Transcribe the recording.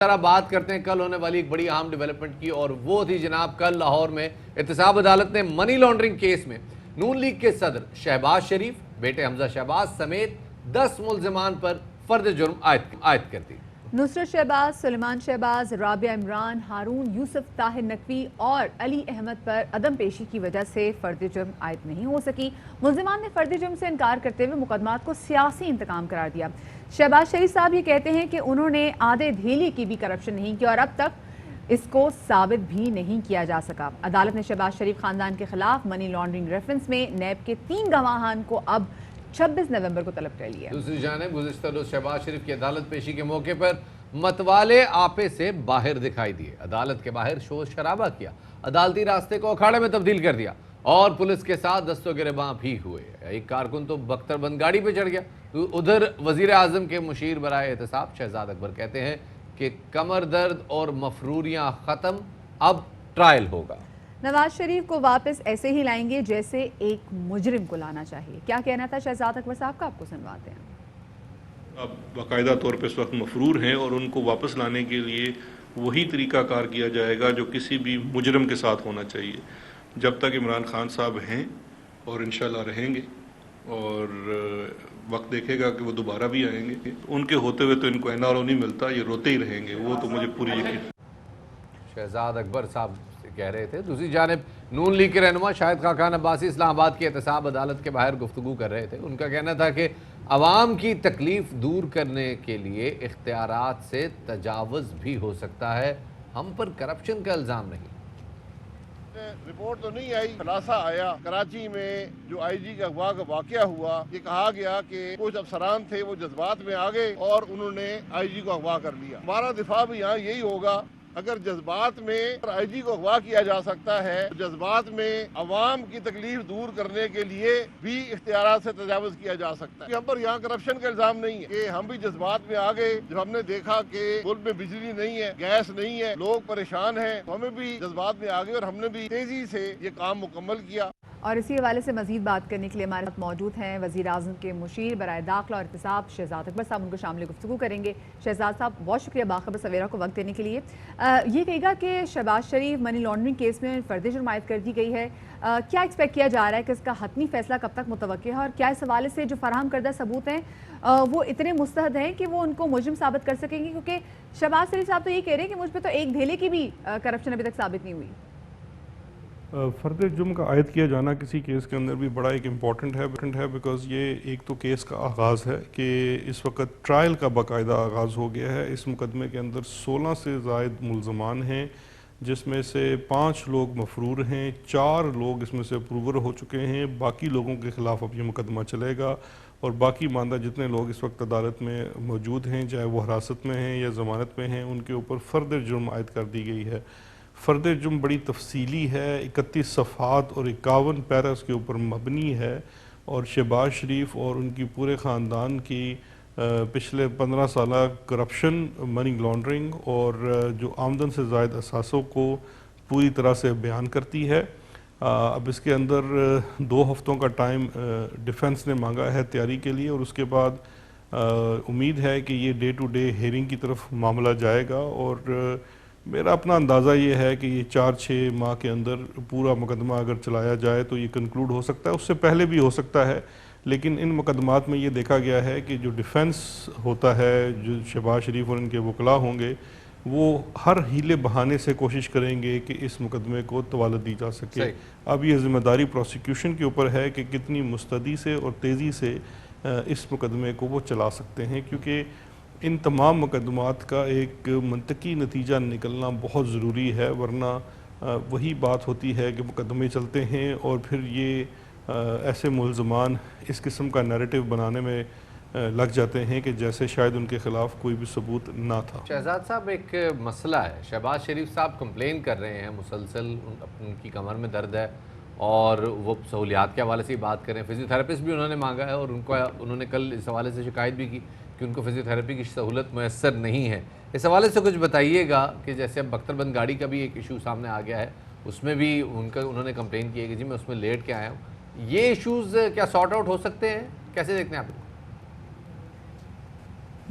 بات کرتے ہیں کل ہونے والی ایک بڑی اہم ڈیولپمنٹ کی، اور وہ تھی جناب کل لاہور میں احتساب عدالت نے منی لانڈرنگ کیس میں نون لیگ کے صدر شہباز شریف، بیٹے حمزہ شہباز سمیت 10 ملزمان پر فرد جرم عائد کر دی۔ نصرت شہباز، سلیمان شہباز، رابعہ عمران، ہارون یوسف، طاہر نقوی اور علی احمد پر عدم پیشی کی وجہ سے فرد جرم عائد نہیں ہو سکی۔ ملزمان نے فرد جرم سے انکار کرتے ہوئے مقدمات کو سیاسی انتقام قرار دیا۔ شہباز شریف صاحب یہ کہتے ہیں کہ انہوں نے آدھے دھیلے کی بھی کرپشن نہیں کی اور اب تک اس کو ثابت بھی نہیں کیا جا سکا۔ عدالت نے شہباز شریف خاندان کے خلاف منی لانڈرنگ ریفرنس میں نیب کے 3 گواہان کو اب 26 نومبر کو طلب کر لیا۔ دوسری جانب گزشتہ روز شہباز شریف کی عدالت پیشی کے موقع پر متوالے آپے سے باہر دکھائی دیے، عدالت کے باہر شور شرابہ کیا، عدالتی راستے کو اکھاڑے میں تبدیل کر دیا اور پولیس کے ساتھ دست و گریباں بھی ہوئے۔ ایک کارکن تو بختر بند گاڑی پہ چڑھ گیا۔ ادھر وزیر اعظم کے مشیر برائے احتساب شہزاد اکبر کہتے ہیں کہ کمر درد اور مفروریاں ختم، اب ٹرائل ہوگا۔ نواز شریف کو واپس ایسے ہی لائیں گے جیسے ایک مجرم کو لانا چاہیے۔ کیا کہنا تھا شہزاد اکبر صاحب کا، آپ کو سنواتے ہیں۔ اب باقاعدہ طور پہ اس وقت مفرور ہیں اور ان کو واپس لانے کے لیے وہی طریقہ کار کیا جائے گا جو کسی بھی مجرم کے ساتھ ہونا چاہیے۔ جب تک عمران خان صاحب ہیں اور انشاءاللہ رہیں گے اور وقت دیکھے گا کہ وہ دوبارہ بھی آئیں گے، ان کے ہوتے ہوئے تو ان کو NRO نہیں ملتا، یہ روتے ہی رہیں گے، وہ تو مجھے پوری یقین۔ شہزاد اکبر صاحب کہہ رہے تھے۔ دوسری جانب نون لیگ کے رہنما شاہد خاقان عباسی اسلام آباد کی احتساب عدالت کے باہر گفتگو کر رہے تھے۔ ان کا کہنا تھا کہ عوام کی تکلیف دور کرنے کے لیے اختیارات سے تجاوز بھی ہو سکتا ہے، ہم پر کرپشن کا الزام نہیں۔ رپورٹ تو نہیں آئی، خلاصہ آیا کراچی میں جو IG کا اغوا کا واقعہ ہوا، یہ کہا گیا کہ کچھ افسران تھے وہ جذبات میں آ گئے اور انہوں نے IG کو اغوا کر لیا۔ ہمارا دفاع بھی یہاں یہی ہوگا، اگر جذبات میں IG کو اغوا کیا جا سکتا ہے، جذبات میں عوام کی تکلیف دور کرنے کے لیے بھی اختیارات سے تجاوز کیا جا سکتا ہے۔ ہم پر یہاں کرپشن کا الزام نہیں ہے کہ ہم بھی جذبات میں آ گئے، جب ہم نے دیکھا کہ ملک میں بجلی نہیں ہے، گیس نہیں ہے، لوگ پریشان ہیں، تو ہمیں بھی جذبات میں آ گئے اور ہم نے بھی تیزی سے یہ کام مکمل کیا۔ اور اسی حوالے سے مزید بات کرنے کے لیے ہمارے ساتھ موجود ہیں وزیر اعظم کے مشیر برائے داخلہ اور احتساب شہزاد اکبر صاحب، ان کو شامل گفتگو کریں گے۔ شہزاد صاحب بہت شکریہ باخبر سویرا کو وقت دینے کے لیے۔ یہ کہے گا کہ شہباز شریف منی لانڈرنگ کیس میں فرد جرم عائد کر دی گئی ہے، کیا ایکسپیکٹ کیا جا رہا ہے کہ اس کا حتمی فیصلہ کب تک متوقع ہے، اور کیا اس حوالے سے جو فراہم کردہ ثبوت ہیں وہ اتنے مستند ہیں کہ وہ ان کو مجرم ثابت کر سکیں گے؟ کیونکہ شہباز شریف صاحب تو یہ کہہ رہے ہیں کہ مجھ پہ تو ایک دھیلے کی بھی کرپشن ابھی تک ثابت نہیں ہوئی۔ فرد جرم کا عائد کیا جانا کسی کیس کے اندر بھی بڑا ایک امپورٹنٹ ہے بیکاز یہ ایک تو کیس کا آغاز ہے کہ اس وقت ٹرائل کا باقاعدہ آغاز ہو گیا ہے۔ اس مقدمے کے اندر 16 سے زائد ملزمان ہیں، جس میں سے 5 لوگ مفرور ہیں، 4 لوگ اس میں سے اپروور ہو چکے ہیں، باقی لوگوں کے خلاف اب یہ مقدمہ چلے گا اور باقی ماندہ جتنے لوگ اس وقت عدالت میں موجود ہیں، چاہے وہ حراست میں ہیں یا ضمانت میں ہیں، ان کے اوپر فرد جرم عائد کر دی گئی ہے۔ فرد جرم بڑی تفصیلی ہے، 31 صفحات اور 51 پیرا اس کے اوپر مبنی ہے، اور شہباز شریف اور ان کی پورے خاندان کی پچھلے 15 سالہ کرپشن، منی لانڈرنگ اور جو آمدن سے زائد اثاثوں کو پوری طرح سے بیان کرتی ہے۔ اب اس کے اندر 2 ہفتوں کا ٹائم ڈیفنس نے مانگا ہے تیاری کے لیے، اور اس کے بعد امید ہے کہ یہ ڈے ٹو ڈے ہیئرنگ کی طرف معاملہ جائے گا، اور میرا اپنا اندازہ یہ ہے کہ یہ 4-6 ماہ کے اندر پورا مقدمہ اگر چلایا جائے تو یہ کنکلوڈ ہو سکتا ہے، اس سے پہلے بھی ہو سکتا ہے۔ لیکن ان مقدمات میں یہ دیکھا گیا ہے کہ جو ڈیفنس ہوتا ہے، جو شہباز شریف اور ان کے وکلاء ہوں گے، وہ ہر ہیلے بہانے سے کوشش کریں گے کہ اس مقدمے کو طوالت دی جا سکے۔ اب یہ ذمہ داری پروسیکیوشن کے اوپر ہے کہ کتنی مستعدی سے اور تیزی سے اس مقدمے کو وہ چلا سکتے ہیں، کیونکہ ان تمام مقدمات کا ایک منطقی نتیجہ نکلنا بہت ضروری ہے، ورنہ وہی بات ہوتی ہے کہ مقدمے چلتے ہیں اور پھر یہ ایسے ملزمان اس قسم کا نیریٹو بنانے میں لگ جاتے ہیں کہ جیسے شاید ان کے خلاف کوئی بھی ثبوت نہ تھا۔ شہزاد صاحب ایک مسئلہ ہے، شہباز شریف صاحب کمپلین کر رہے ہیں مسلسل، ان کی کمر میں درد ہے اور وہ سہولیات کے حوالے سے ہی بات کریں، فزیو تھراپسٹ بھی انہوں نے مانگا ہے، اور انہوں نے کل اس حوالے سے شکایت بھی کی کہ ان کو فزیو تھراپی کی سہولت میسر نہیں ہے۔ اس حوالے سے کچھ بتائیے گا کہ جیسے اب بختر بند گاڑی کا بھی ایک ایشو سامنے آ گیا ہے، اس میں بھی انہوں نے کمپلین کی ہے کہ جی میں اس میں لیٹ کے آیا ہوں، یہ ایشوز کیا سارٹ آؤٹ ہو سکتے ہیں؟ کیسے دیکھتے ہیں آپ؟